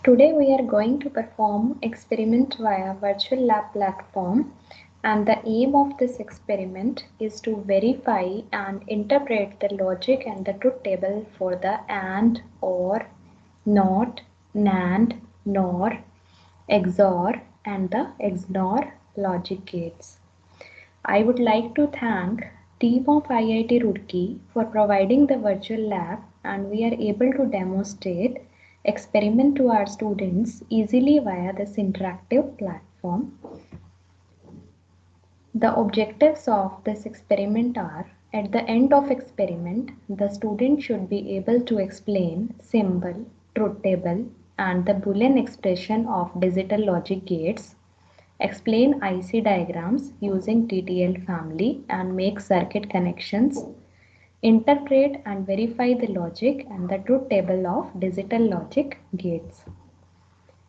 Today we are going to perform experiment via virtual lab platform, and the aim of this experiment is to verify and interpret the logic and the truth table for the AND, OR, NOT, NAND, NOR, XOR and the XNOR logic gates. I would like to thank team of IIT Roorkee for providing the virtual lab, and we are able to demonstrate experiment to our students easily via this interactive platform. The objectives of this experiment are: at the end of experiment, the student should be able to explain symbol, truth table and the Boolean expression of digital logic gates, explain IC diagrams using TTL family and make circuit connections, interpret and verify the logic and the truth table of digital logic gates.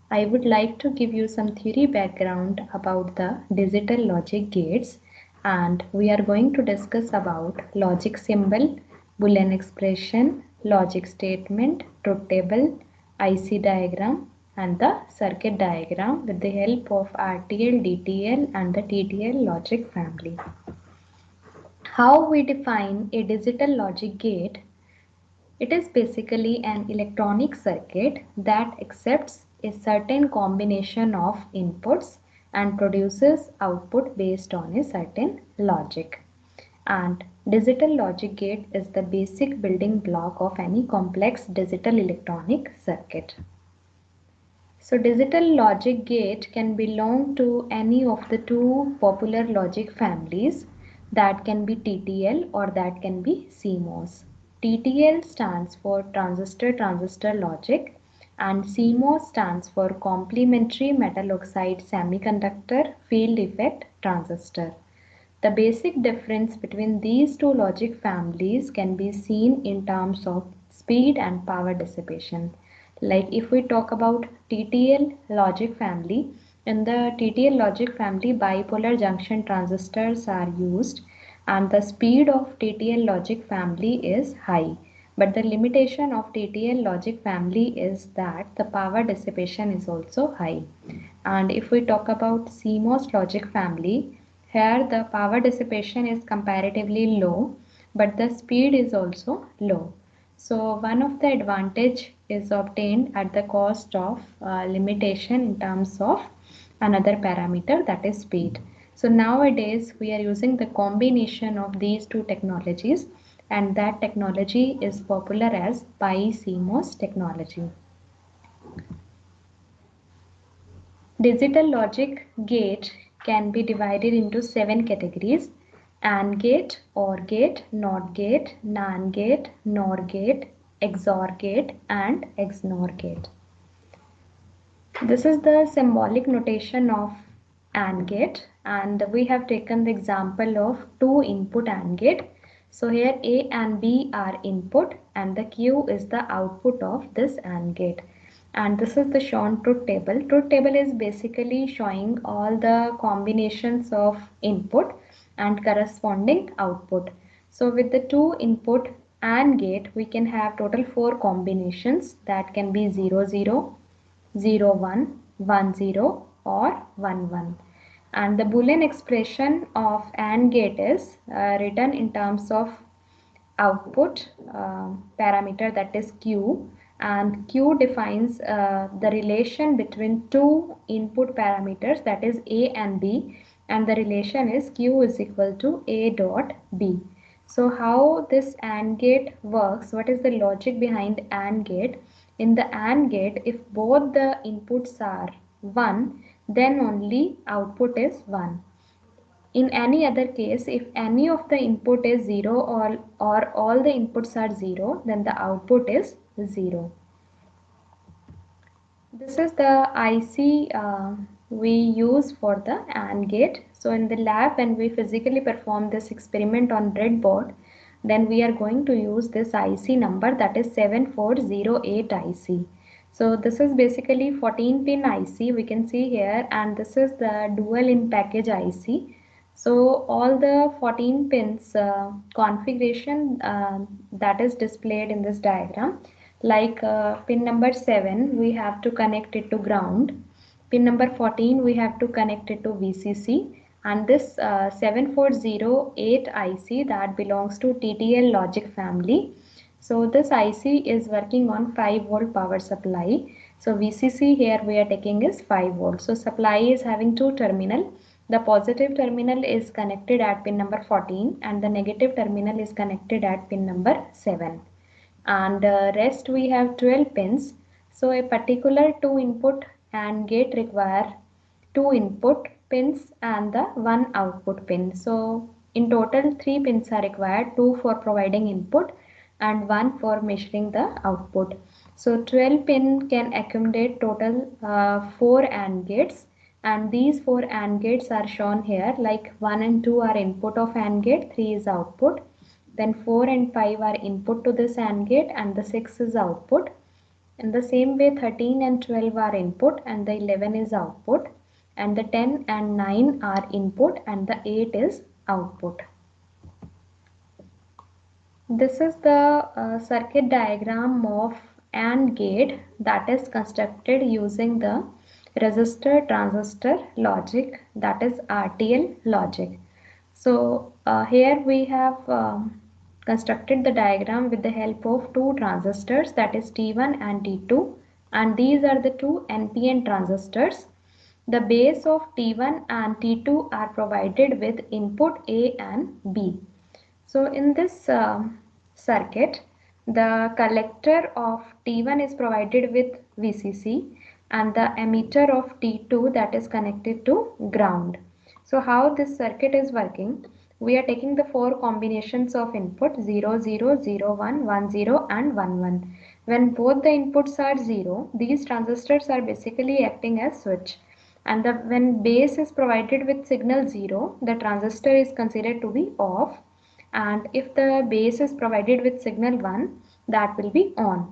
I would like to give you some theory background about the digital logic gates, and we are going to discuss about logic symbol, Boolean expression, logic statement, truth table, IC diagram and the circuit diagram with the help of RTL, DTL and the TTL logic family. How we define a digital logic gate? It is basically an electronic circuit that accepts a certain combination of inputs and produces output based on a certain logic. And digital logic gate is the basic building block of any complex digital electronic circuit. So digital logic gate can belong to any of the two popular logic families, that can be TTL or that can be CMOS. TTL stands for transistor logic and CMOS stands for complementary metal oxide semiconductor field effect transistor. The basic difference between these two logic families can be seen in terms of speed and power dissipation. Like if we talk about TTL logic family, in the TTL logic family bipolar junction transistors are used and the speed of TTL logic family is high. But the limitation of TTL logic family is that the power dissipation is also high. And if we talk about CMOS logic family, here the power dissipation is comparatively low, but the speed is also low. So one of the advantage is obtained at the cost of limitation in terms of another parameter, that is speed. So nowadays we are using the combination of these two technologies, and that technology is popular as BiCMOS technology. Digital logic gate can be divided into 7 categories: AND gate, OR gate, NOT gate, NAND gate, NOR gate, XOR gate and XNOR gate. This is the symbolic notation of AND gate, and we have taken the example of 2 input AND gate. So here A and B are input and the Q is the output of this AND gate. And this is the shown truth table. Truth table is basically showing all the combinations of input and corresponding output. So with the 2 input AND gate, we can have total 4 combinations, that can be 0 0, 0 1, 1 0 or 1 1. And the Boolean expression of AND gate is written in terms of output parameter, that is Q, and Q defines the relation between 2 input parameters, that is A and B, and the relation is Q is equal to A dot B. So how this AND gate works, what is the logic behind AND gate? In the AND gate, if both the inputs are 1, then only output is 1. In any other case, if any of the input is 0 or all the inputs are 0, then the output is 0. This is the IC we use for the AND gate. So in the lab, when we physically perform this experiment on breadboard, then we are going to use this IC number, that is 7408 IC. So this is basically 14 pin IC, we can see here, and this is the dual in package IC. So all the 14 pins configuration that is displayed in this diagram. Like pin number 7 we have to connect it to ground, pin number 14 we have to connect it to VCC, and this 7408 IC that belongs to TTL logic family. So this IC is working on 5-volt power supply. So VCC here we are taking is 5 volts. So supply is having two terminal. The positive terminal is connected at pin number 14 and the negative terminal is connected at pin number 7. And rest we have 12 pins. So a particular 2 input AND gate require 2 input pins and the 1 output pin. So in total 3 pins are required, 2 for providing input and 1 for measuring the output. So 12 pin can accommodate total 4 AND gates, and these 4 AND gates are shown here, like 1 and 2 are input of AND gate, 3 is output. Then 4 and 5 are input to this AND gate and the 6 is output. In the same way 13 and 12 are input and the 11 is output, and the 10 and 9 are input and the 8 is output. This is the circuit diagram of AND gate that is constructed using the resistor transistor logic, that is RTL logic. So here we have constructed the diagram with the help of two transistors, that is T1 and T2, and these are the two NPN transistors. The base of T1 and T2 are provided with input A and B. So in this circuit, the collector of T1 is provided with VCC and the emitter of T2 that is connected to ground. So how this circuit is working? We are taking the four combinations of input 0, 0, 0, 1, 1, 0 and 1, 1. When both the inputs are 0, these transistors are basically acting as switch. And when base is provided with signal 0, the transistor is considered to be off, and if the base is provided with signal 1, that will be on.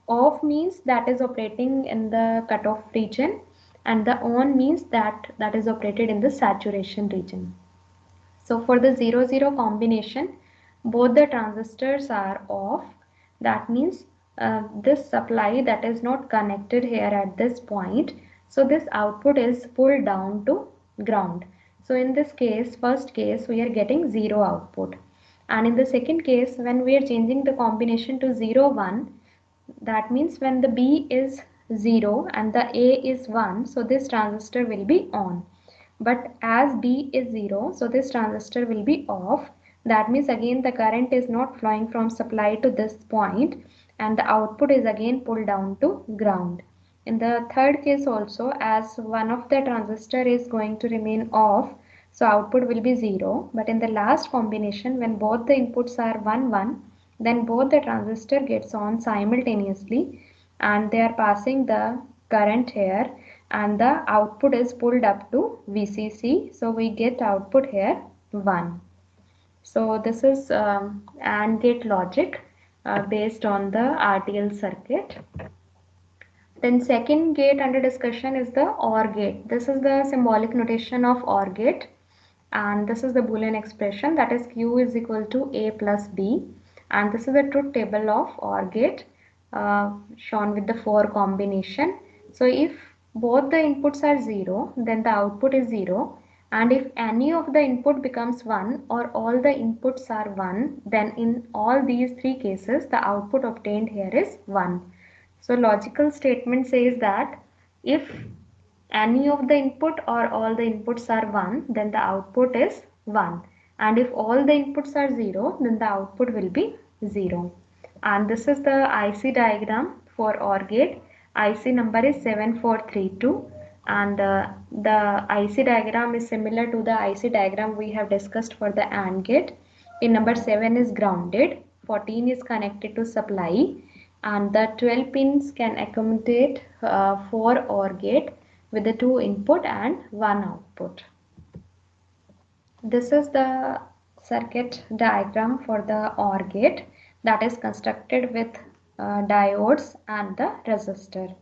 Off means that is operating in the cutoff region, and the on means that is operated in the saturation region. So for the 0, 0 combination, both the transistors are off. That means this supply that is not connected here at this point. So this output is pulled down to ground. So in this case, first case, we are getting 0 output. And in the second case, when we are changing the combination to 0, 1, that means when the B is 0 and the A is 1, so this transistor will be on. But as B is 0, so this transistor will be off. That means again the current is not flowing from supply to this point and the output is again pulled down to ground. In the third case also, as one of the transistor is going to remain off, so output will be 0. But in the last combination, when both the inputs are 1, 1, then both the transistor gets on simultaneously and they are passing the current here, and the output is pulled up to VCC. So we get output here 1. So this is AND gate logic based on the RTL circuit. Then second gate under discussion is the OR gate. This is the symbolic notation of OR gate, and this is the Boolean expression, that is Q is equal to A plus B, and this is the truth table of OR gate shown with the 4 combination. So if both the inputs are 0, then the output is 0, and if any of the input becomes 1 or all the inputs are 1, then in all these 3 cases the output obtained here is 1. So logical statement says that if any of the input or all the inputs are 1, then the output is 1, and if all the inputs are 0, then the output will be 0. And this is the IC diagram for OR gate. IC number is 7432, and the IC diagram is similar to the IC diagram we have discussed for the AND gate. Pin number 7 is grounded, 14 is connected to supply, and the 12 pins can accommodate 4 OR gate with the 2 input and 1 output. This is the circuit diagram for the OR gate that is constructed with diodes and the resistor.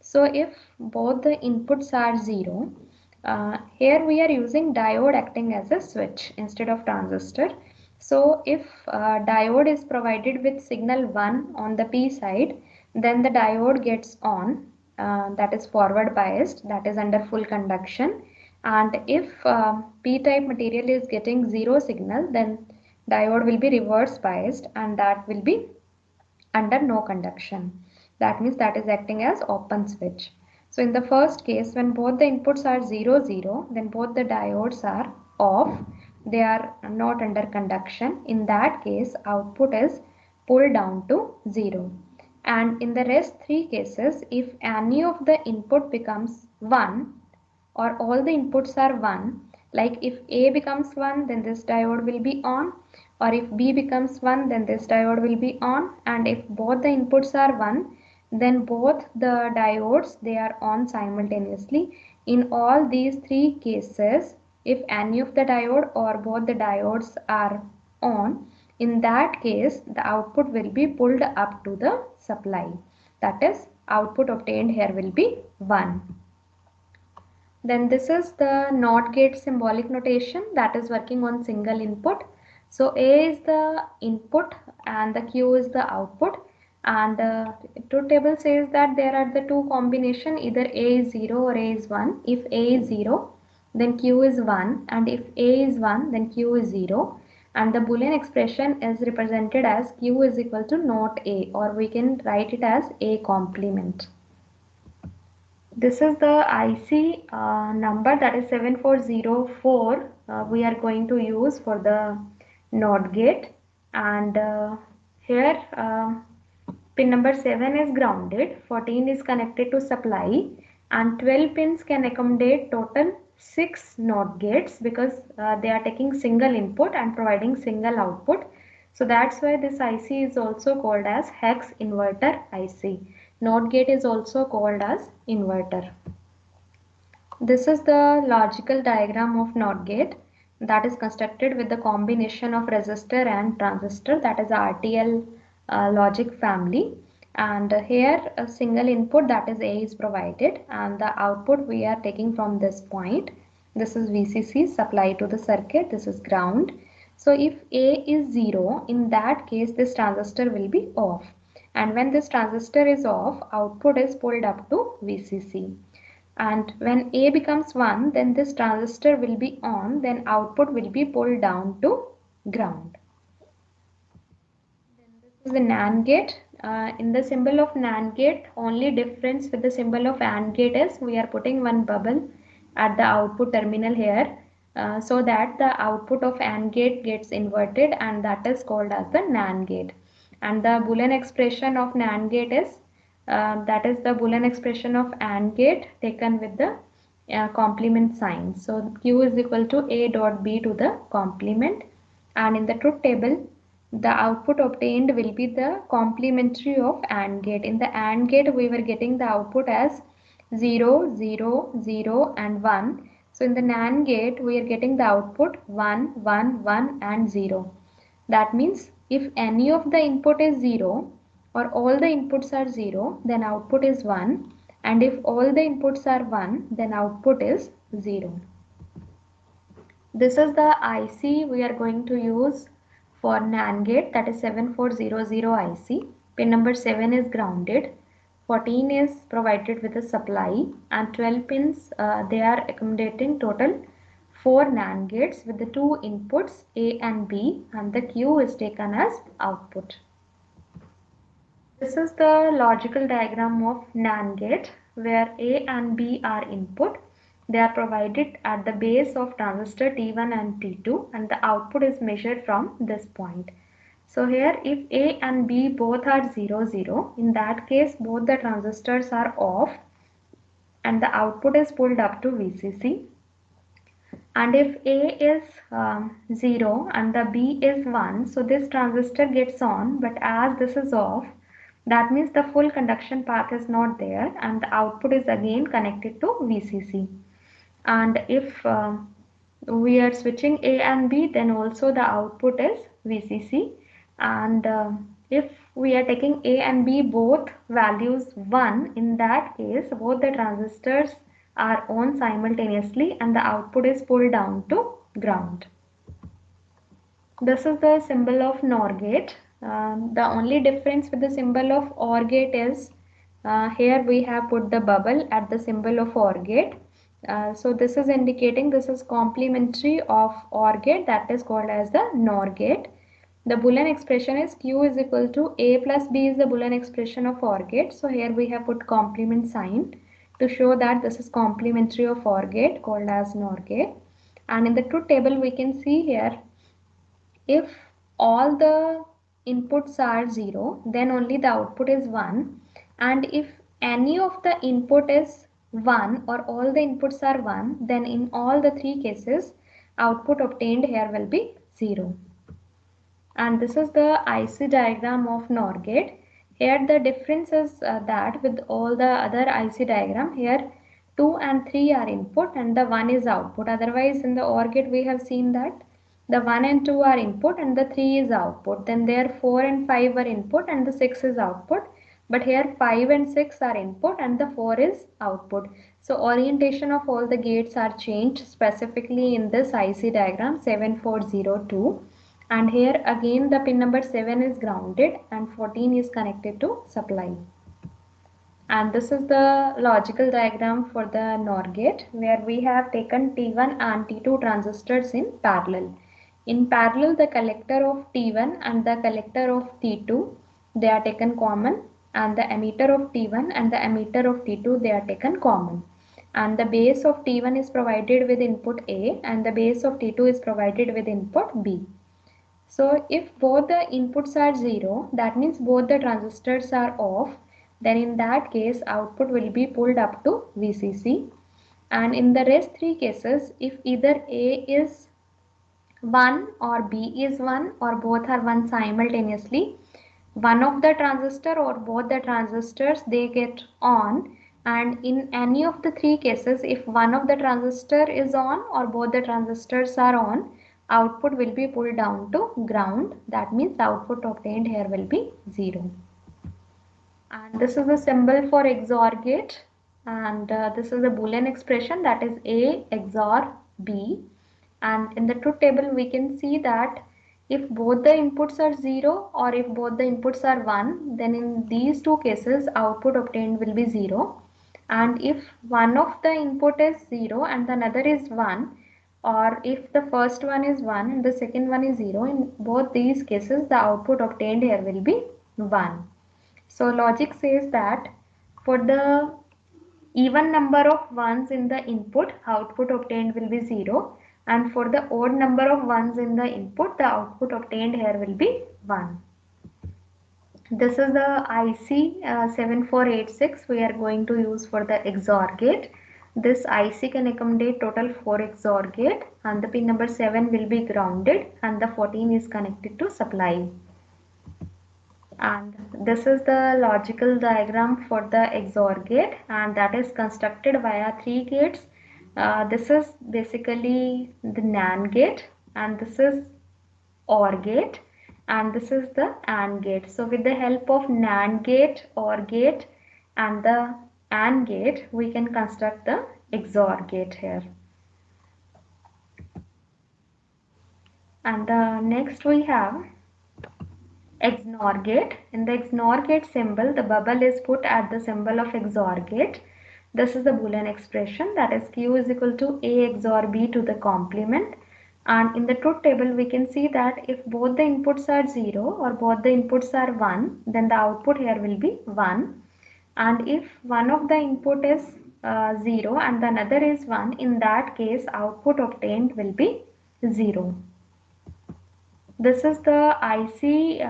So if both the inputs are 0, here we are using diode acting as a switch instead of transistor. So if diode is provided with signal 1 on the P side, then the diode gets on, that is forward biased, that is under full conduction. And if p-type material is getting zero signal, then diode will be reverse biased and that will be under no conduction. That means that is acting as open switch. So in the first case, when both the inputs are 0 0, then both the diodes are off, they are not under conduction. In that case, output is pulled down to 0. And in the rest three cases, if any of the input becomes 1 or all the inputs are 1, like if A becomes 1, then this diode will be on, or if B becomes 1, then this diode will be on, and if both the inputs are 1, then both the diodes, they are on simultaneously. In all these three cases, if any of the diode or both the diodes are on, in that case the output will be pulled up to the supply. That is, output obtained here will be 1. Then this is the NOT gate symbolic notation that is working on single input. So A is the input and the Q is the output, and truth table says that there are the two combination, either A is 0 or A is 1. If A is 0, then Q is 1, and if A is 1, then Q is 0, and the Boolean expression is represented as Q is equal to not A, or we can write it as A complement. This is the IC number, that is 7404, we are going to use for the NOT gate. And here pin number 7 is grounded, 14 is connected to supply, and 12 pins can accommodate total 6 NOT gates because they are taking single input and providing single output. So that's why this IC is also called as hex inverter IC. NOT gate is also called as inverter. This is the logical diagram of NOT gate that is constructed with the combination of resistor and transistor, that is RTL logic family. And here a single input, that is A, is provided, and the output we are taking from this point. This is VCC supply to the circuit, this is ground. So if A is 0, in that case this transistor will be off, and when this transistor is off, output is pulled up to VCC. And when A becomes 1, then this transistor will be on, then output will be pulled down to ground. Then this is the NAND gate. In the symbol of NAND gate, only difference with the symbol of AND gate is we are putting one bubble at the output terminal here, so that the output of AND gate gets inverted, and that is called as the NAND gate. And the Boolean expression of NAND gate is that is the Boolean expression of AND gate taken with the complement sign. So Q is equal to A dot B to the complement, and in the truth table the output obtained will be the complementary of AND gate. In the AND gate we were getting the output as 0, 0, 0 and 1. So in the NAND gate we are getting the output 1, 1, 1 and 0. That means if any of the input is 0 or all the inputs are 0, then output is 1, and if all the inputs are 1, then output is 0. This is the IC we are going to use for NAND gate, that is 7400 IC. Pin number 7 is grounded, 14 is provided with a supply, and 12 pins they are accommodating total 4 NAND gates with the two inputs A and B, and the Q is taken as output. This is the logical diagram of NAND gate where A and B are input. They are provided at the base of transistor T1 and T2, and the output is measured from this point. So here if A and B both are 0, 0, in that case both the transistors are off and the output is pulled up to VCC. And if A is 0 and the B is 1, so this transistor gets on, but as this is off, that means the full conduction path is not there and the output is again connected to VCC. And if we are switching A and B, then also the output is VCC. And if we are taking A and B both values 1, in that case both the transistors are on simultaneously and the output is pulled down to ground. This is the symbol of NOR gate. The only difference with the symbol of OR gate is here we have put the bubble at the symbol of OR gate. So this is indicating this is complementary of OR gate, that is called as the NOR gate. The Boolean expression is Q is equal to A plus B is the Boolean expression of OR gate. So here we have put complement sign to show that this is complementary of OR gate called as NOR gate. And in the truth table we can see here, if all the inputs are 0, then only the output is 1, and if any of the input is 1 or all the inputs are 1, then in all the three cases output obtained here will be 0. And this is the IC diagram of NOR gate. Here the difference is that with all the other IC diagram, here 2 and 3 are input and the 1 is output. Otherwise in the OR gate we have seen that the 1 and 2 are input and the 3 is output. Then there 4 and 5 are input and the 6 is output. But here 5 and 6 are input and the 4 is output. So orientation of all the gates are changed specifically in this IC diagram 7402. And here again the pin number 7 is grounded and 14 is connected to supply. And this is the logical diagram for the NOR gate, where we have taken T1 and T2 transistors in parallel. In parallel, the collector of T1 and the collector of T2, they are taken common, and the emitter of T1 and the emitter of T2, they are taken common. And the base of T1 is provided with input A and the base of T2 is provided with input B. So if both the inputs are 0, that means both the transistors are off, then in that case output will be pulled up to VCC. And in the rest three cases, if either A is 1 or B is 1 or both are 1 simultaneously, one of the transistor or both the transistors, they get on. And in any of the three cases, if one of the transistor is on or both the transistors are on, output will be pulled down to ground. That means the output obtained here will be 0. And this is the symbol for XOR gate, and this is a Boolean expression, that is A XOR B. And in the truth table we can see that if both the inputs are 0 or if both the inputs are 1, then in these two cases output obtained will be 0. And if one of the input is 0 and another is 1, or if the first one is 1 and the second one is 0, in both these cases the output obtained here will be 1. So logic says that for the even number of ones in the input, output obtained will be 0, and for the odd number of ones in the input, the output obtained here will be 1. This is the IC 7486 we are going to use for the XOR gate. This IC can accommodate total 4 XOR gate, and the pin number 7 will be grounded and the 14 is connected to supply. And this is the logical diagram for the XOR gate, and that is constructed via 3 gates. This is basically the NAND gate, and this is OR gate, and this is the AND gate. So with the help of NAND gate, OR gate and the AND gate, we can construct the XOR gate here. And next we have XNOR gate. In the XNOR gate symbol, the bubble is put at the symbol of XOR gate. This is the Boolean expression, that is Q is equal to A XOR B to the complement. And in the truth table we can see that if both the inputs are 0 or both the inputs are 1, then the output here will be 1. And if one of the input is 0 and the another is 1, in that case output obtained will be 0. This is the IC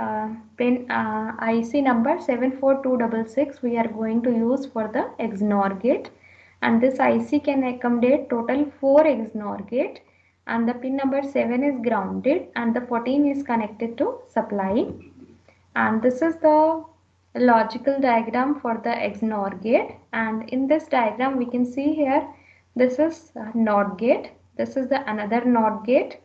number 74266 we are going to use for the XNOR gate, and this IC can accommodate total 4 XNOR gate, and the pin number 7 is grounded and the 14 is connected to supply. And this is the logical diagram for the XNOR gate, and in this diagram we can see here, this is NOT gate, this is the another NOT gate,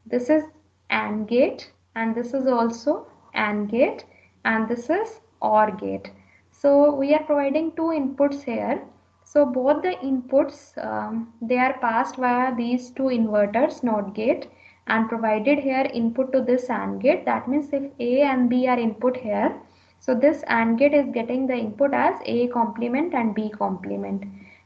this is AND gate, and this is also AND gate, and this is OR gate. So we are providing two inputs here. So both the inputs they are passed via these two inverters, NOT gate, and provided here input to this AND gate. That means if A and B are input here, so this AND gate is getting the input as A complement and B complement,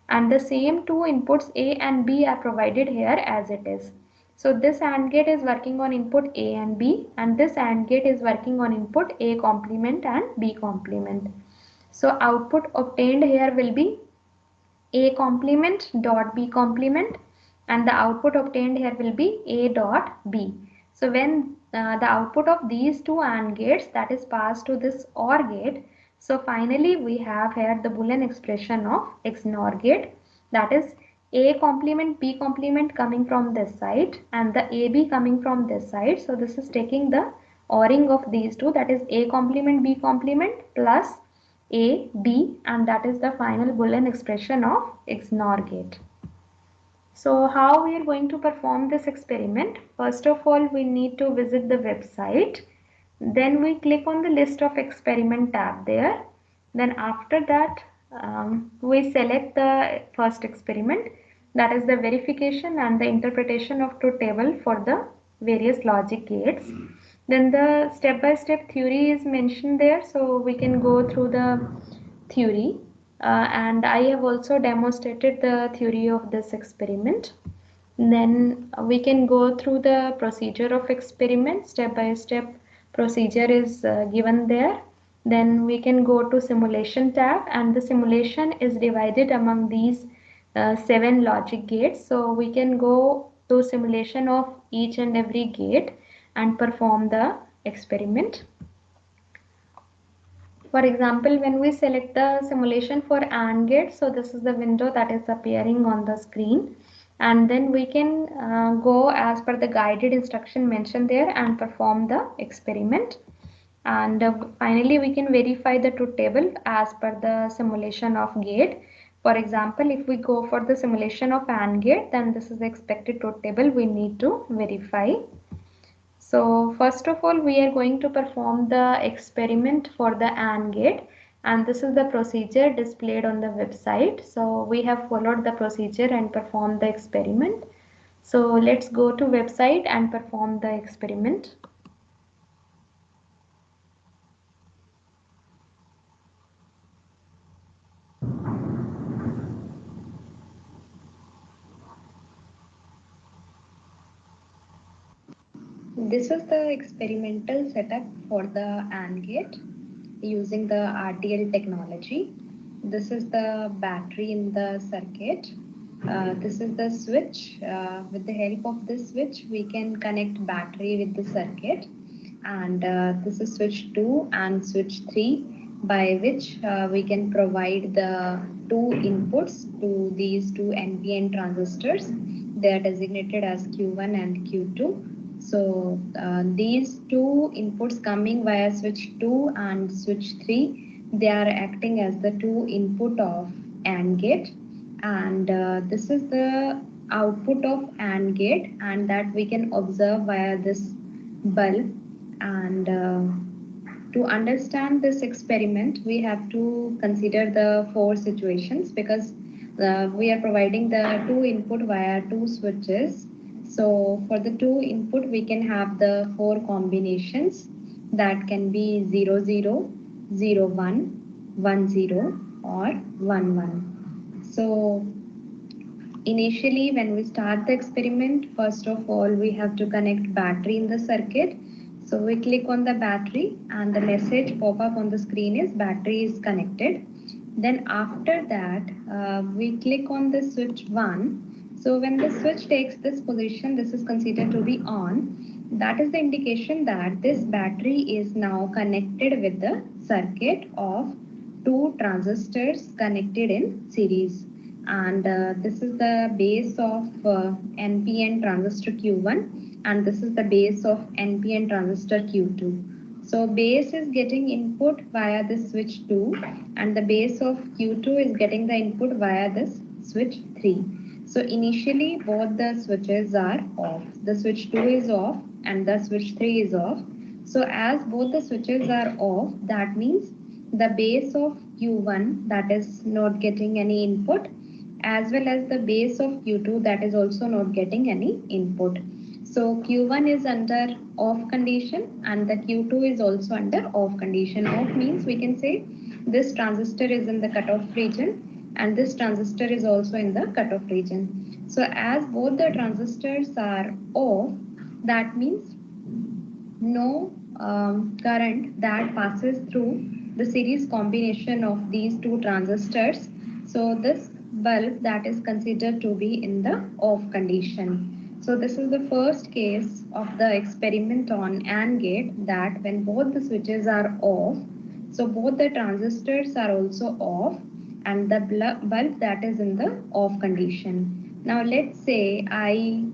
and the same two inputs A and B are provided here as it is. So this AND gate is working on input A and B, and this AND gate is working on input A complement and B complement. So output obtained here will be A complement dot B complement, and the output obtained here will be A dot B. So when the output of these two AND gates that is passed to this OR gate, so finally we have here the Boolean expression of XNOR gate, that is A complement B complement coming from this side and the AB coming from this side. So this is taking the ORing of these two, that is A complement B complement plus A, B, and that is the final Boolean expression of XNOR gate. So how we are going to perform this experiment? First of all, we need to visit the website. Then we click on the list of experiment tab there. Then after that, we select the first experiment, that is the verification and the interpretation of truth table for the various logic gates. Then the step-by-step theory is mentioned there, so we can go through the theory, and I have also demonstrated the theory of this experiment. Then we can go through the procedure of experiment. Step-by-step procedure is given there. Then we can go to simulation tab, and the simulation is divided among these 7 logic gates. So we can go to simulation of each and every gate and perform the experiment. For example, when we select the simulation for AND gate, so this is the window that is appearing on the screen, and then we can go as per the guided instruction mentioned there and perform the experiment. And finally we can verify the truth table as per the simulation of gate. For example, if we go for the simulation of AND gate, then this is the expected truth table we need to verify. So first of all, we are going to perform the experiment for the AND gate, and this is the procedure displayed on the website. So we have followed the procedure and performed the experiment. So let's go to website and perform the experiment. This is the experimental setup for the AND gate using the RTL technology. This is the battery in the circuit. This is the switch. With the help of this switch, we can connect battery with the circuit. And this is switch 2 and switch 3, by which we can provide the two inputs to these two NPN transistors. They are designated as Q1 and Q2. So these two inputs coming via switch 2 and switch 3, they are acting as the two input of AND gate, and this is the output of AND gate, and that we can observe via this bulb. And to understand this experiment, we have to consider the 4 situations, because we are providing the two input via two switches. So for the two input, we can have the 4 combinations that can be 0, 0, 0, 1, 1, 0, or 1, 1. So initially, when we start the experiment, first of all, we have to connect battery in the circuit. So we click on the battery and the message pop up on the screen is battery is connected. Then after that, we click on the switch 1. So when the switch takes this position, this is considered to be on. That is the indication that this battery is now connected with the circuit of two transistors connected in series. And this is the base of NPN transistor Q1, and this is the base of NPN transistor Q2. So base is getting input via this switch 2, and the base of Q2 is getting the input via this switch 3. So initially both the switches are off. The switch 2 is off and the switch 3 is off. So as both the switches are off, that means the base of Q1, that is not getting any input, as well as the base of Q2, that is also not getting any input. So Q1 is under off condition and the Q2 is also under off condition. Off means we can say this transistor is in the cutoff region and this transistor is also in the cutoff region. So as both the transistors are off, that means no current that passes through the series combination of these two transistors. So this bulb that is considered to be in the off condition. So this is the first case of the experiment on AND gate, that when both the switches are off, so both the transistors are also off and the bulb that is in the off condition. Now let's say I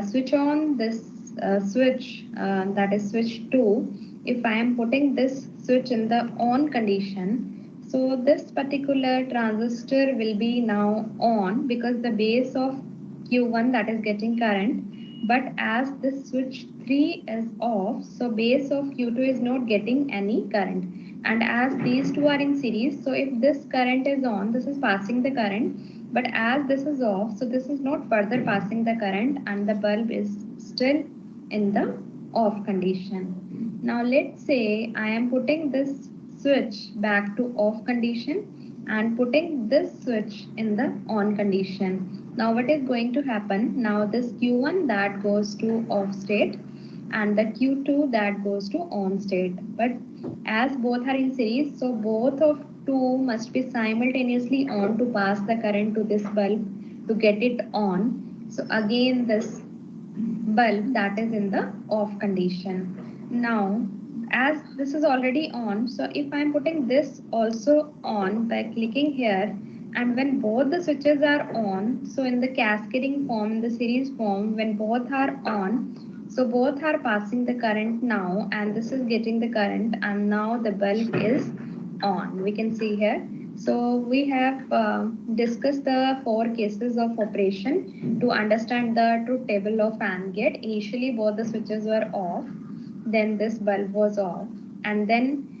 switch on this switch, that is switch 2. If I am putting this switch in the on condition, so this particular transistor will be now on because the base of Q1 that is getting current, but as this switch 3 is off, so base of Q2 is not getting any current, and as these two are in series, so if this current is on, this is passing the current, but as this is off, so this is not further passing the current and the bulb is still in the off condition. Now let's say I am putting this switch back to off condition and putting this switch in the on condition. Now what is going to happen? Now this Q1 that goes to off state and the Q2 that goes to on state. But as both are in series, so both of two must be simultaneously on to pass the current to this bulb to get it on. So again this bulb that is in the off condition. Now as this is already on, so if I am putting this also on by clicking here, and when both the switches are on, so in the cascading form, in the series form, when both are on, so both are passing the current now and this is getting the current and now the bulb is on. We can see here. So we have discussed the 4 cases of operation to understand the truth table of AND gate. Initially both the switches were off, then this bulb was off, and then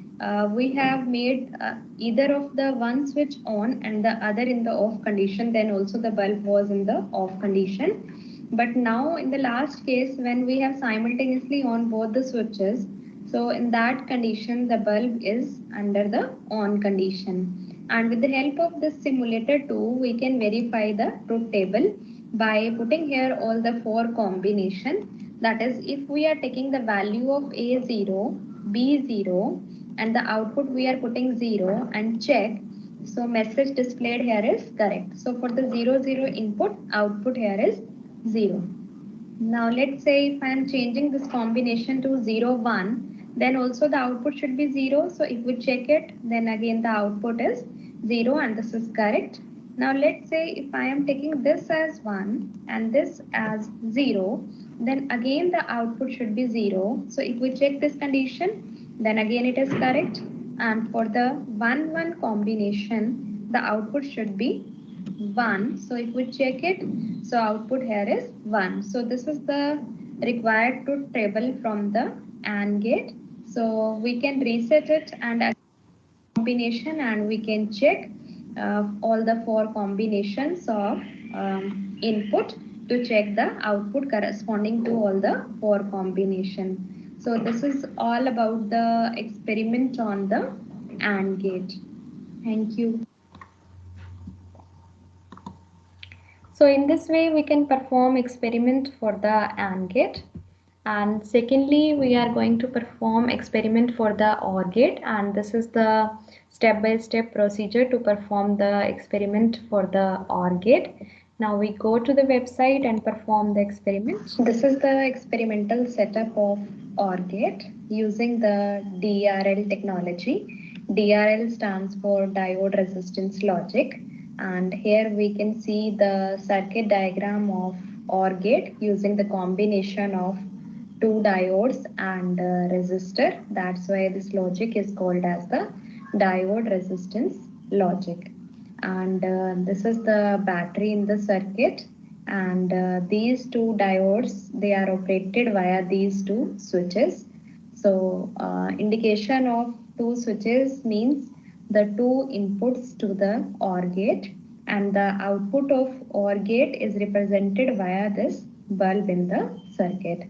we have made either of the one switch on and the other in the off condition, then also the bulb was in the off condition. But now in the last case when we have simultaneously on both the switches, so in that condition the bulb is under the on condition. And with the help of this simulator tool, we can verify the truth table by putting here all the 4 combination. That is, if we are taking the value of A0, B0 and the output we are putting 0 and check, so message displayed here is correct. So for the 0, 0 input, output here is 0. Now let's say if I am changing this combination to 0, 1, then also the output should be 0. So if we check it, then again the output is 0 and this is correct. Now let's say if I am taking this as 1 and this as 0, then again the output should be 0. So if we check this condition, then again it is correct. And for the 1, 1 combination, the output should be 1. So if we check it, so output here is 1. So this is the required truth table from the AND gate. So we can reset it and combination and we can check all the 4 combinations of input to check the output corresponding to all the 4 combination. So this is all about the experiment on the AND gate. Thank you. So in this way we can perform experiment for the AND gate. And secondly, we are going to perform experiment for the OR gate, and this is the step-by-step procedure to perform the experiment for the OR gate. Now we go to the website and perform the experiment. This is the experimental setup of OR gate using the DRL technology. DRL stands for diode resistance logic, and here we can see the circuit diagram of OR gate using the combination of 2 diodes and resistor. That's why this logic is called as the diode resistance logic. And this is the battery in the circuit, and these 2 diodes, they are operated via these 2 switches. So indication of 2 switches means the 2 inputs to the OR gate, and the output of OR gate is represented via this bulb in the circuit.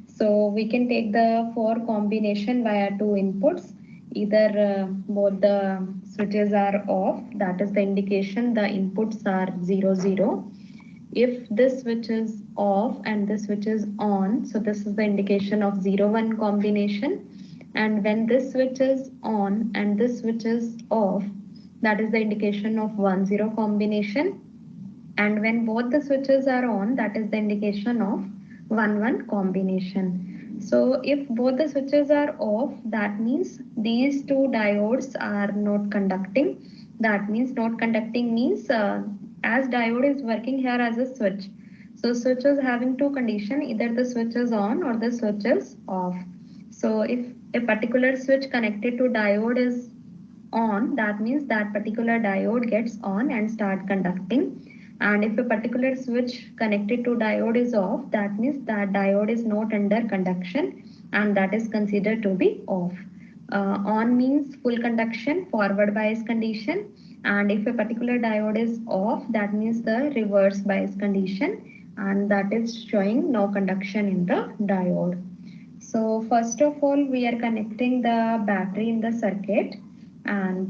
So we can take the 4 combination via 2 inputs. Either both the switches are off, that is the indication the inputs are 0, 0. If this switch is off and this switch is on, so this is the indication of 0, 1 combination. And when this switch is on and this switch is off, that is the indication of 1, 0 combination. And when both the switches are on, that is the indication of 1, 1 combination. So if both the switches are off, that means these two diodes are not conducting. That means not conducting means as diode is working here as a switch. So switch is having two conditions, either the switch is on or the switch is off. So if a particular switch connected to diode is on, that means that particular diode gets on and start conducting. And if a particular switch connected to diode is off, that means that diode is not under conduction and that is considered to be off. On means full conduction, forward bias condition, and if a particular diode is off, that means the reverse bias condition, and that is showing no conduction in the diode. So first of all, we are connecting the battery in the circuit, and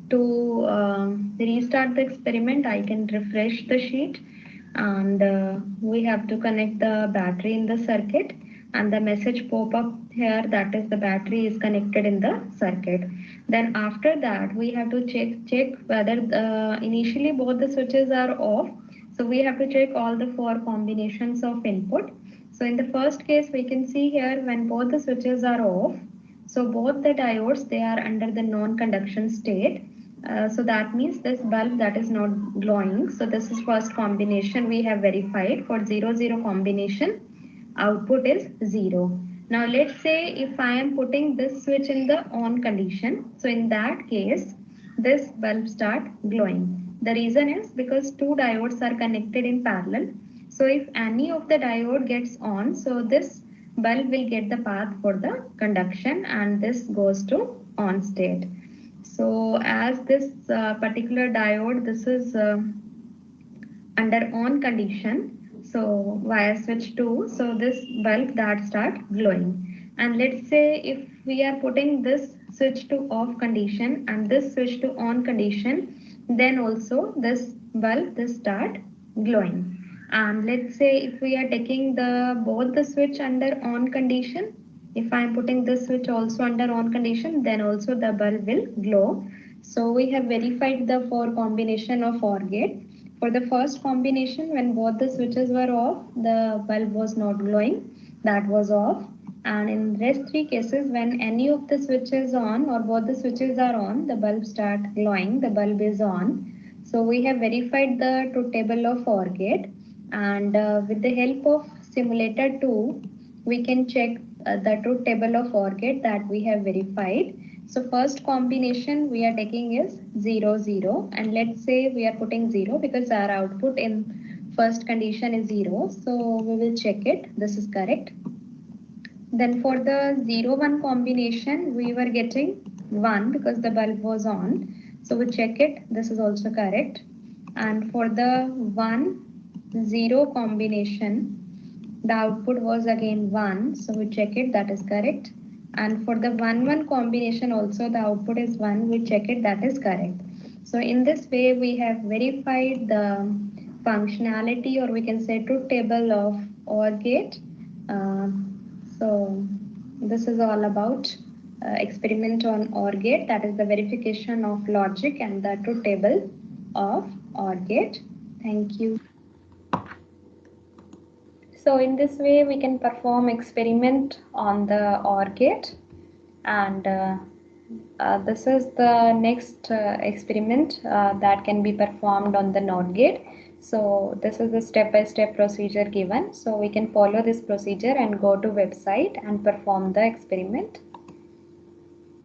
to restart the experiment, I can refresh the sheet, and we have to connect the battery in the circuit, and the message pop up here, that is the battery is connected in the circuit. Then after that, we have to check whether initially both the switches are off. So we have to check all the 4 combinations of input. So in the first case, we can see here when both the switches are off, so both the diodes, they are under the non-conduction state. So that means this bulb that is not glowing. So this is first combination we have verified. For 0, 0 combination, output is 0. Now let's say if I am putting this switch in the on condition. So in that case, this bulb start glowing. The reason is because 2 diodes are connected in parallel. So if any of the diode gets on, so this bulb will get the path for the conduction and this goes to on state. So as this particular diode, this is under on condition, so via switch 2, so this bulb that start glowing. And let's say if we are putting this switch to off condition and this switch to on condition, then also this bulb this start glowing. And let's say if we are taking the both the switch under on condition, if I am putting this switch also under on condition, then also the bulb will glow. So we have verified the 4 combination of OR gate. For the first combination, when both the switches were off, the bulb was not glowing, that was off. And in rest 3 cases, when any of the switches on or both the switches are on, the bulb start glowing, the bulb is on. So we have verified the truth table of OR gate, and with the help of simulator 2, we can check the truth table of OR gate that we have verified. So first combination we are taking is 0, 0, and let's say we are putting 0 because our output in first condition is 0. So we will check it. This is correct. Then for the 0, 1 combination, we were getting 1 because the bulb was on. So we check it. This is also correct. And for the 1, 0 combination, the output was again 1. So we check it. That is correct. And for the 1, 1 combination also, the output is 1. We check it. That is correct. So in this way, we have verified the functionality, or we can say truth table of OR gate. So this is all about experiment on OR gate, that is the verification of logic and the truth table of OR gate. Thank you. So in this way we can perform experiment on the OR gate, and this is the next experiment that can be performed on the NOT gate. So this is the step-by-step procedure given. So we can follow this procedure and go to website and perform the experiment.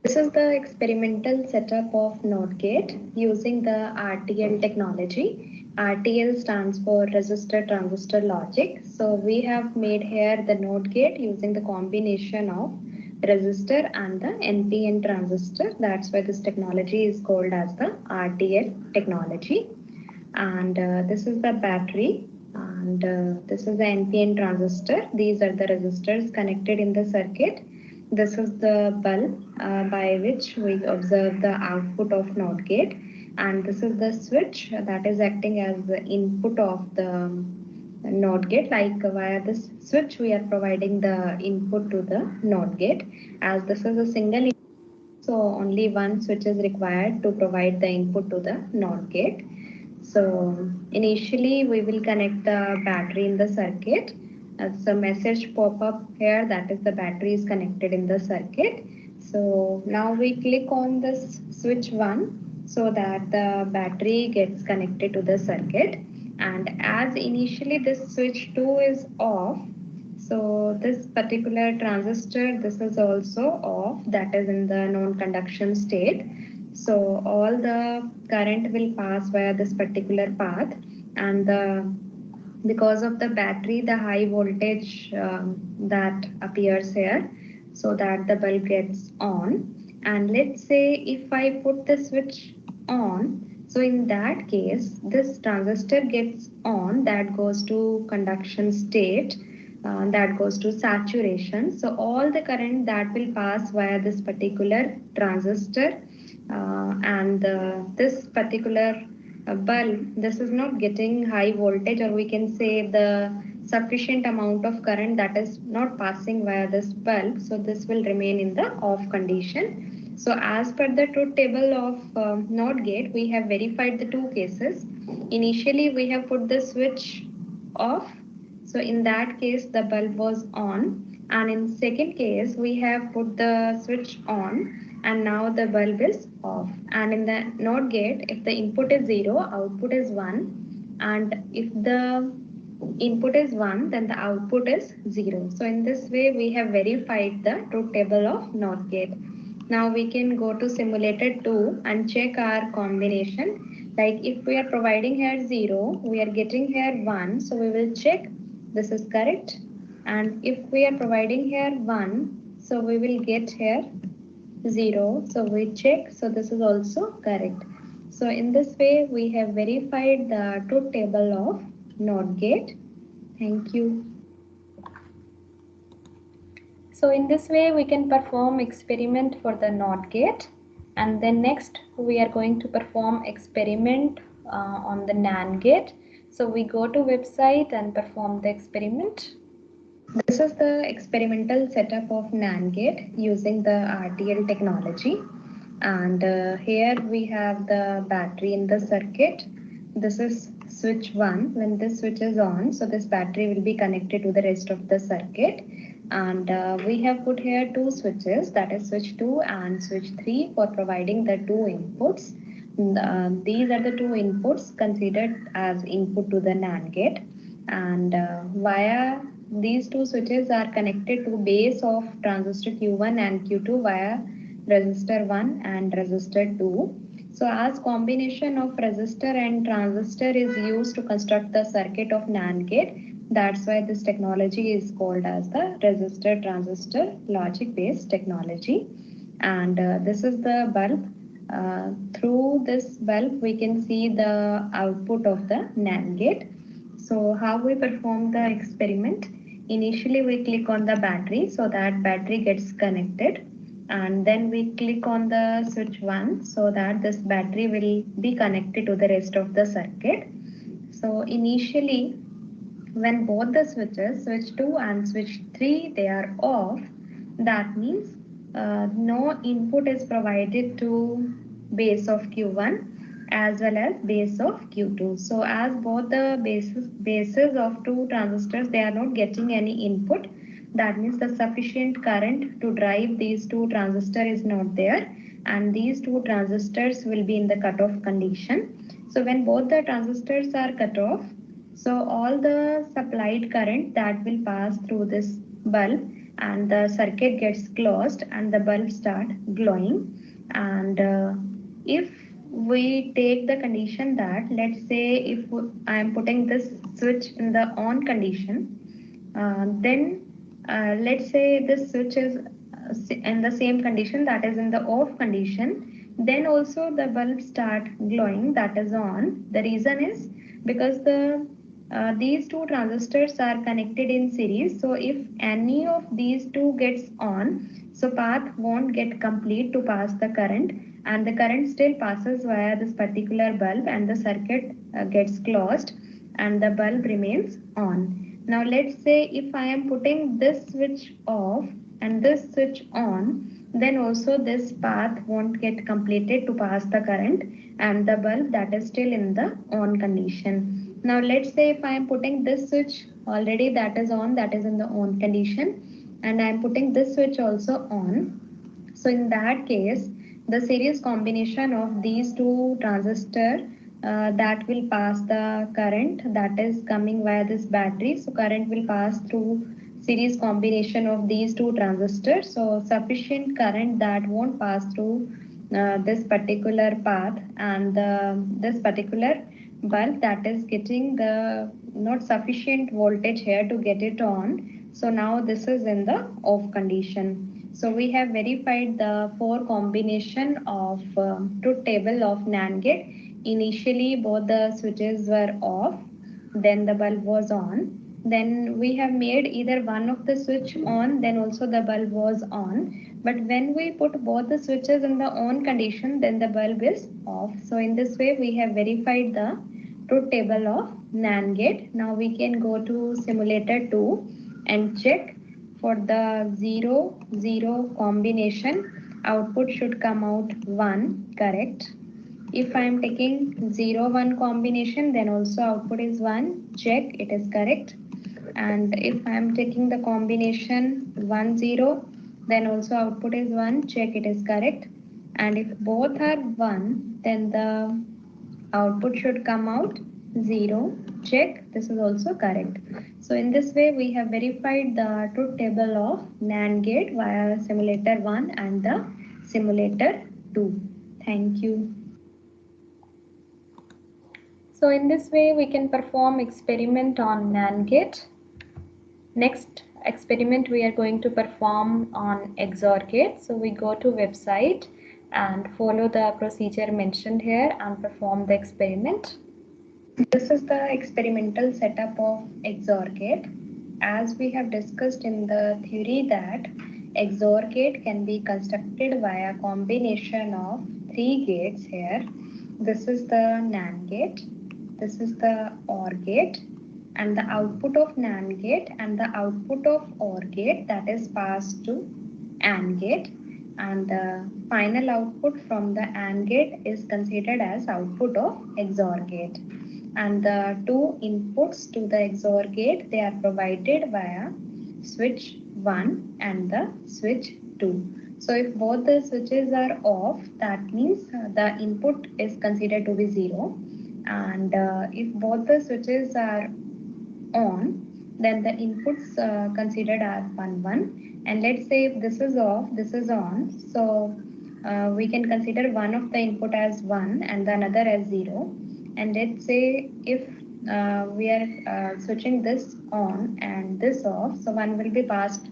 This is the experimental setup of NOT gate using the RTL technology. RTL stands for resistor transistor logic. So we have made here the NOT gate using the combination of resistor and the NPN transistor. That's why this technology is called as the RTL technology. And this is the battery, and this is the NPN transistor. These are the resistors connected in the circuit. This is the bulb by which we observe the output of NOT gate, and this is the switch that is acting as the input of the NOT gate. Like via this switch we are providing the input to the NOT gate. As this is a single, so only one switch is required to provide the input to the NOT gate. So initially we will connect the battery in the circuit. As a message pop up here, that is the battery is connected in the circuit. So now we click on this switch 1 so that the battery gets connected to the circuit. And as initially this switch 2 is off, so this particular transistor, this is also off, that is in the non-conduction state. So all the current will pass via this particular path, and because of the battery, the high voltage that appears here, so that the bulb gets on. And let's say if I put the switch on, so in that case, this transistor gets on, that goes to conduction state, that goes to saturation. So all the current that will pass via this particular transistor, and this particular bulb, this is not getting high voltage, or we can say the sufficient amount of current that is not passing via this bulb. So this will remain in the off condition. So as per the truth table of NOT gate, we have verified the two cases. Initially we have put the switch off, so in that case the bulb was on, and in second case we have put the switch on and now the bulb is off. And in the NOT gate, if the input is 0, output is 1, and if the input is 1, then the output is 0. So in this way we have verified the truth table of NOT gate. Now we can go to simulated 2 and check our combination. Like if we are providing here 0, we are getting here 1, so we will check this is correct. And if we are providing here 1, so we will get here 0, so we check, so this is also correct. So in this way we have verified the truth table of NOT gate. Thank you. So in this way we can perform experiment for the NOT gate, and then next we are going to perform experiment on the NAND gate. So we go to website and perform the experiment. This is the experimental setup of NAND gate using the RTL technology, and here we have the battery in the circuit. This is switch 1. When this switch is on, so this battery will be connected to the rest of the circuit, and we have put here two switches, that is switch 2 and switch 3, for providing the two inputs. These are the two inputs considered as input to the NAND gate, and via these two switches are connected to base of transistor Q1 and Q2 via resistor 1 and resistor 2. So as combination of resistor and transistor is used to construct the circuit of NAND gate, that's why this technology is called as the resistor transistor logic based technology. And this is the bulb. Through this bulb we can see the output of the NAND gate. So how we perform the experiment? Initially we click on the battery so that battery gets connected, and then we click on the switch 1 so that this battery will be connected to the rest of the circuit. So initially when both the switches, switch 2 and switch 3, they are off, that means no input is provided to base of Q1 as well as base of Q2. So as both the bases of two transistors, they are not getting any input, that means the sufficient current to drive these two transistors is not there, and these two transistors will be in the cutoff condition. So when both the transistors are cut off, so all the supplied current that will pass through this bulb, and the circuit gets closed and the bulb start glowing. And if we take the condition that, let's say if I am putting this switch in the on condition, then let's say this switch is in the same condition, that is in the off condition, then also the bulb start glowing, that is on. The reason is because the these two transistors are connected in series. So if any of these two gets on, so path won't get complete to pass the current, and the current still passes via this particular bulb, and the circuit gets closed and the bulb remains on. Now let's say if I am putting this switch off and this switch on, then also this path won't get completed to pass the current, and the bulb that is still in the on condition. Now let's say if I am putting this switch already that is on, that is in the on condition, and I am putting this switch also on. So in that case, the series combination of these two transistors that will pass the current that is coming via this battery. So current will pass through series combination of these two transistors. So sufficient current that won't pass through this particular path, and this particular bulb that is getting the not sufficient voltage here to get it on. So now this is in the off condition. So we have verified the four combination of truth table of NAND gate. Initially both the switches were off, then the bulb was on. Then we have made either one of the switch on, then also the bulb was on. But when we put both the switches in the on condition, then the bulb is off. So in this way we have verified the truth table of NAND gate. Now we can go to simulator 2 and check for the 0 0 combination. Output should come out 1, correct. If I am taking 0 1 combination, then also output is 1, check, it is correct. And if I am taking the combination 1 0, then also output is 1, check, it is correct. And if both are 1, then the output should come out 0, check, this is also correct. So in this way we have verified the truth table of NAND gate via simulator 1 and the simulator 2. Thank you. So in this way we can perform experiment on NAND gate. Next experiment we are going to perform on XOR gate. So we go to website and follow the procedure mentioned here and perform the experiment. This is the experimental setup of XOR gate. As we have discussed in the theory that XOR gate can be constructed via combination of 3 gates here. This is the NAND gate, this is the OR gate, and the output of NAND gate and the output of OR gate that is passed to AND gate, and the final output from the AND gate is considered as output of XOR gate. And the two inputs to the XOR gate, they are provided via switch 1 and the switch 2. So if both the switches are off, that means the input is considered to be 0. And if both the switches are on, then the inputs considered are 1 1. And let's say if this is off, this is on. So we can consider one of the input as 1 and the another as 0. And let's say if we are switching this on and this off, so 1 will be passed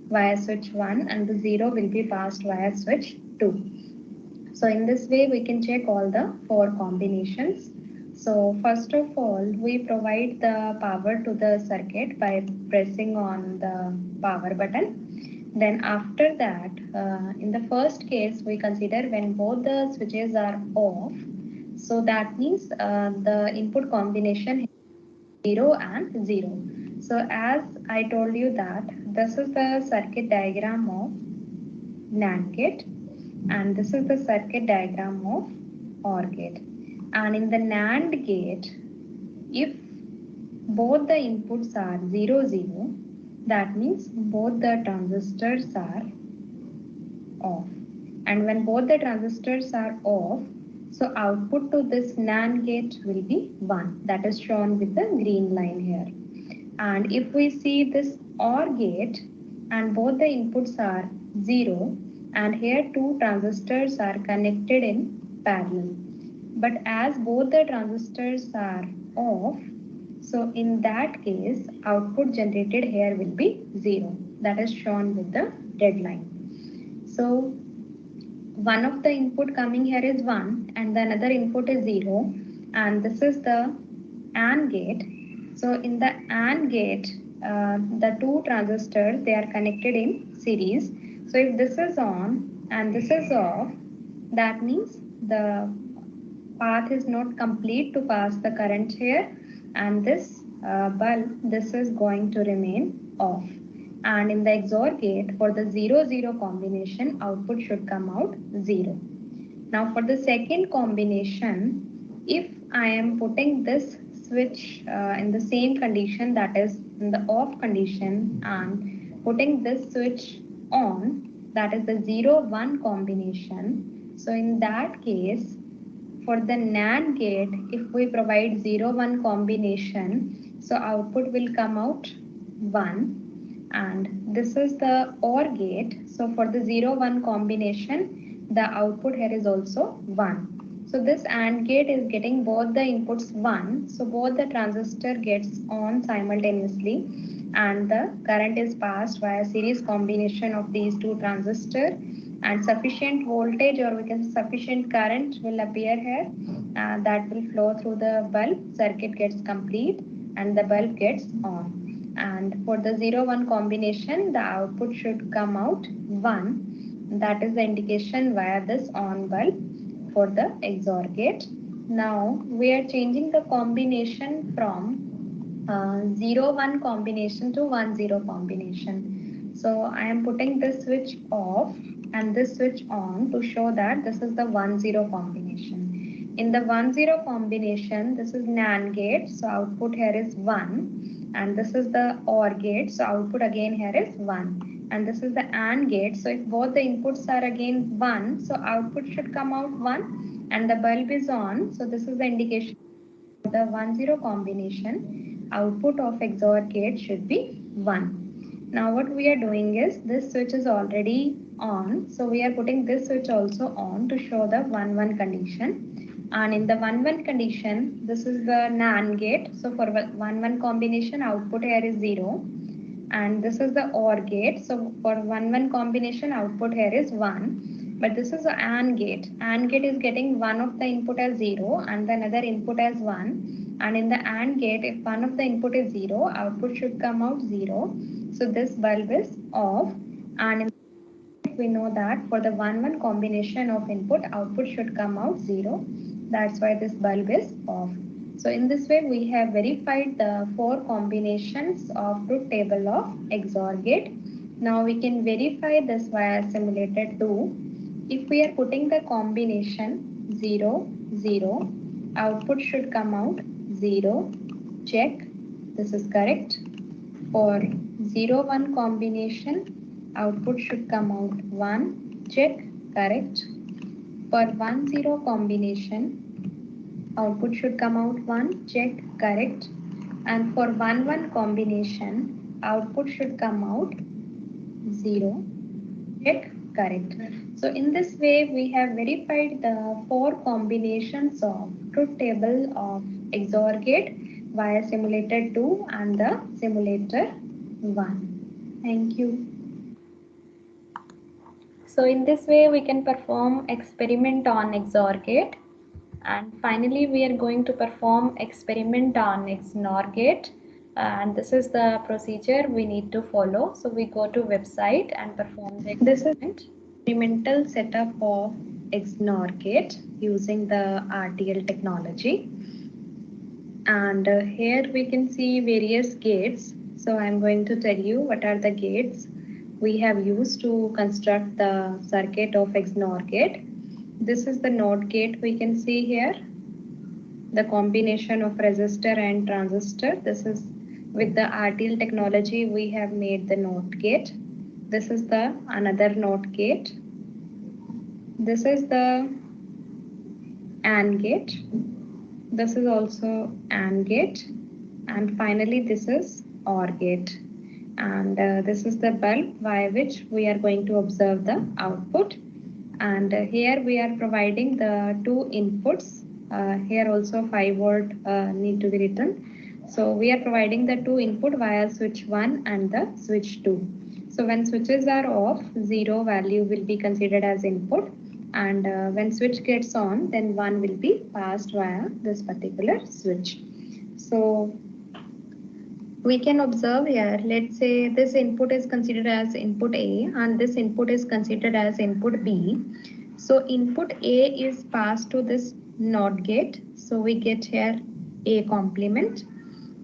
via switch 1 and the 0 will be passed via switch 2. So in this way we can check all the 4 combinations. So first of all, we provide the power to the circuit by pressing on the power button. Then after that, in the first case, we consider when both the switches are off. So that means the input combination is 0 and 0. So as I told you that this is the circuit diagram of NAND gate and this is the circuit diagram of OR gate. And in the NAND gate, if both the inputs are 0 0, that means both the transistors are off. And when both the transistors are off, so output to this NAND gate will be 1. That is shown with the green line here. And if we see this OR gate and both the inputs are 0 and here 2 transistors are connected in parallel. But as both the transistors are off, so in that case output generated here will be 0. That is shown with the red line. So one of the input coming here is 1 and the another input is 0, and this is the AND gate. So in the AND gate, the two transistors, they are connected in series. So if this is on and this is off, that means the path is not complete to pass the current here, and this bulb, this is going to remain off. And in the XOR gate, for the 0-0 combination, output should come out 0. Now for the second combination, if I am putting this switch in the same condition, that is in the off condition, and putting this switch on, that is the 0-1 combination. So in that case, for the NAND gate, if we provide 0-1 combination, so output will come out 1. And this is the OR gate. So for the 0-1 combination, the output here is also 1. So this AND gate is getting both the inputs 1. So both the transistor gets on simultaneously, and the current is passed via series combination of these two transistors, and sufficient voltage, or we can say sufficient current, will appear here, that will flow through the bulb. Circuit gets complete and the bulb gets on. And for the 0-1 combination, the output should come out 1. That is the indication via this on bulb for the XOR gate. Now we are changing the combination from 0-1 combination to 1-0 combination. So I am putting this switch off and this switch on to show that this is the 1-0 combination. In the 1-0 combination, this is NAND gate, so output here is 1, and this is the OR gate, so output again here is 1, and this is the AND gate, so if both the inputs are again 1, so output should come out 1, and the bulb is on, so this is the indication of the 1-0 combination. Output of XOR gate should be 1. Now what we are doing is, this switch is already on, so we are putting this switch also on to show the 1-1 condition. And in the 1-1 condition, this is the NAND gate, so for 1-1 combination, output here is 0. And this is the OR gate, so for 1-1 combination, output here is 1. But this is the AND gate. AND gate is getting one of the input as 0 and the another input as 1. And in the AND gate, if one of the input is 0, output should come out 0. So this bulb is off. And in the we know that for the 1-1 combination of input, output should come out 0. That's why this bulb is off. So in this way, we have verified the 4 combinations of truth table of XOR gate. Now we can verify this via simulated 2. If we are putting the combination 0, 0, output should come out 0. Check, this is correct. For 0-1 combination, output should come out 1. Check, correct. For 1-0 combination, output should come out 1. Check, correct. And for 1-1 combination, output should come out 0. Check, correct. So in this way, we have verified the 4 combinations of truth table of XOR gate via simulator 2 and the simulator 1. Thank you. So in this way, we can perform experiment on XOR gate. And finally, we are going to perform experiment on XNOR gate. And this is the procedure we need to follow. So we go to website and perform the experiment. Experimental setup of XNOR gate using the RTL technology. And here we can see various gates. So I'm going to tell you what are the gates we have used to construct the circuit of XNOR gate. This is the NOT gate we can see here. The combination of resistor and transistor. This is with the RTL technology we have made the NOT gate. This is the another NOT gate. This is the AND gate. This is also AND gate. And finally this is OR gate. And this is the bulb via which we are going to observe the output. And here we are providing the 2 inputs. Here also 5 volt need to be written. So we are providing the 2 input via switch 1 and the switch 2. So when switches are off, 0 value will be considered as input. And when switch gets on, then 1 will be passed via this particular switch. So we can observe here, let's say this input is considered as input A and this input is considered as input B. So input A is passed to this NOT gate. So we get here A complement,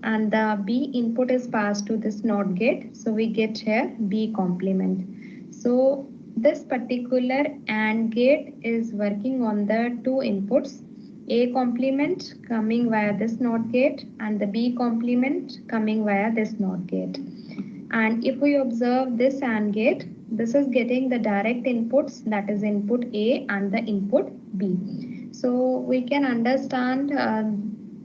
and the B input is passed to this NOT gate. So we get here B complement. So this particular AND gate is working on the two inputs, A complement coming via this NOT gate and the B complement coming via this NOT gate. And if we observe this AND gate, this is getting the direct inputs, that is input A and the input B. So we can understand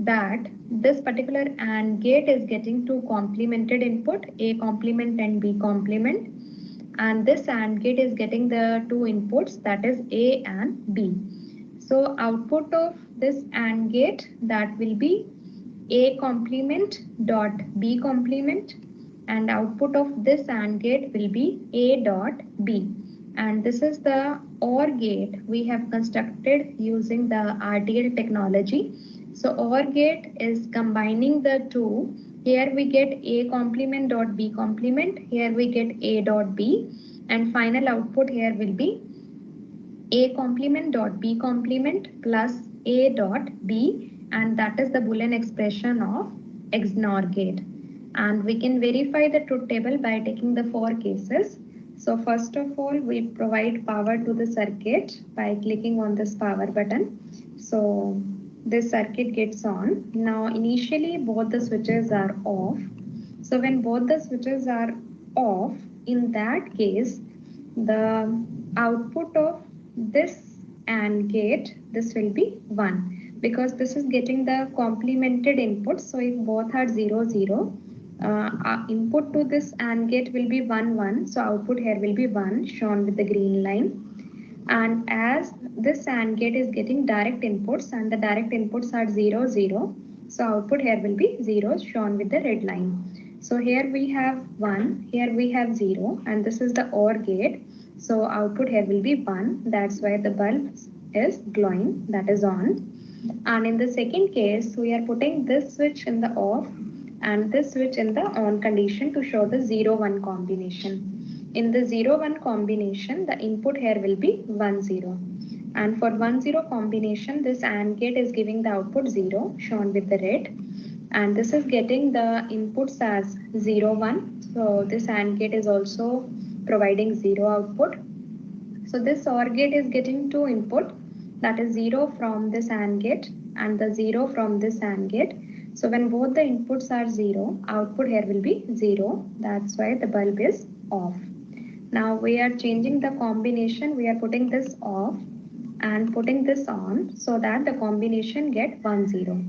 that this particular AND gate is getting two complemented input, A complement and B complement, and this AND gate is getting the two inputs, that is A and B. So output of this AND gate, that will be A complement dot B complement, and output of this AND gate will be A dot B. And this is the OR gate we have constructed using the RTL technology. So OR gate is combining the two. Here we get A complement dot B complement, here we get A dot B, and final output here will be A complement dot B complement plus A dot B, and that is the Boolean expression of XNOR gate. And we can verify the truth table by taking the four cases. So first of all, we provide power to the circuit by clicking on this power button. So this circuit gets on. Now initially both the switches are off. So when both the switches are off, in that case, the output of this AND gate, this will be 1 because this is getting the complemented input. So if both are 0, 0, input to this AND gate will be 1, 1. So output here will be 1 shown with the green line. And as this AND gate is getting direct inputs and the direct inputs are 0, 0. So output here will be 0 shown with the red line. So here we have 1, here we have 0, and this is the OR gate. So output here will be 1. That's why the bulb is glowing, that is on. And in the second case, we are putting this switch in the off and this switch in the on condition to show the 0, 1 combination. In the 0, 1 combination, the input here will be 1, 0. And for 1, 0 combination, this AND gate is giving the output 0 shown with the red. And this is getting the inputs as 0, 1. So this AND gate is also providing 0 output. So this OR gate is getting two input, that is 0 from this AND gate and the 0 from this AND gate. So when both the inputs are 0, output here will be 0. That's why the bulb is off. Now we are changing the combination. We are putting this off and putting this on so that the combination get 1, 0.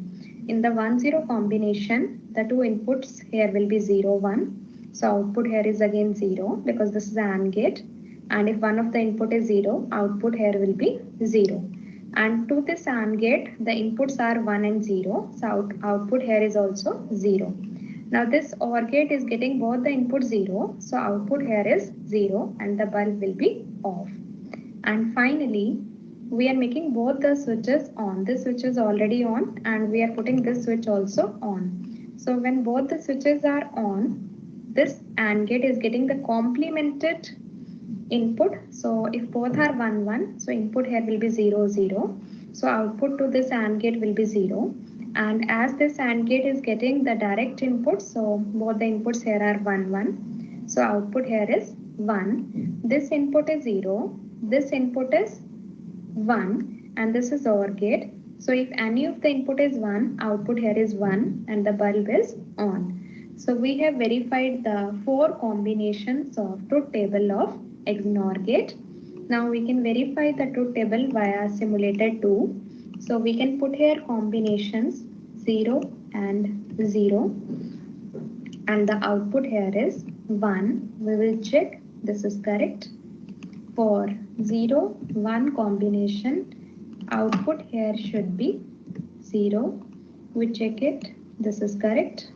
In the 1, 0 combination, the two inputs here will be 0, 1. So output here is again 0 because this is the AND gate. And if one of the input is 0, output here will be 0. And to this AND gate, the inputs are 1 and 0. So output here is also 0. Now this OR gate is getting both the inputs 0. So output here is 0 and the bulb will be off. And finally, we are making both the switches on. This switch is already on and we are putting this switch also on. So when both the switches are on, this AND gate is getting the complemented input. So if both are 1, 1, so input here will be 0, 0. So output to this AND gate will be 0. And as this AND gate is getting the direct input, so both the inputs here are 1, 1. So output here is 1. This input is 0. This input is 1 and this is OR gate. So if any of the input is 1, output here is 1 and the bulb is on. So we have verified the four combinations of truth table of XNOR gate. Now we can verify the truth table via simulated 2. So we can put here combinations 0 and 0 and the output here is 1. We will check this is correct. For 0, 1 combination, output here should be 0. We check it, this is correct.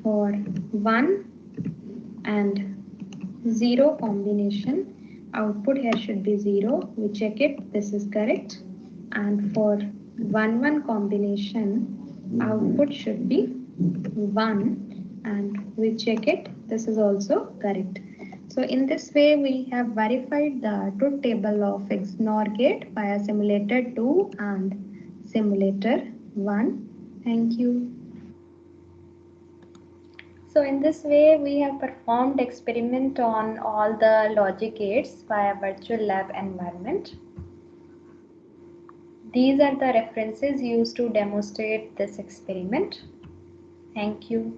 For 1 and 0 combination, output here should be 0. We check it, this is correct. And for 1, 1 combination, output should be 1 and we check it. This is also correct. So in this way we have verified the truth table of XNOR gate via simulator 2 and simulator 1. Thank you. So in this way we have performed experiment on all the logic gates via virtual lab environment. These are the references used to demonstrate this experiment. Thank you.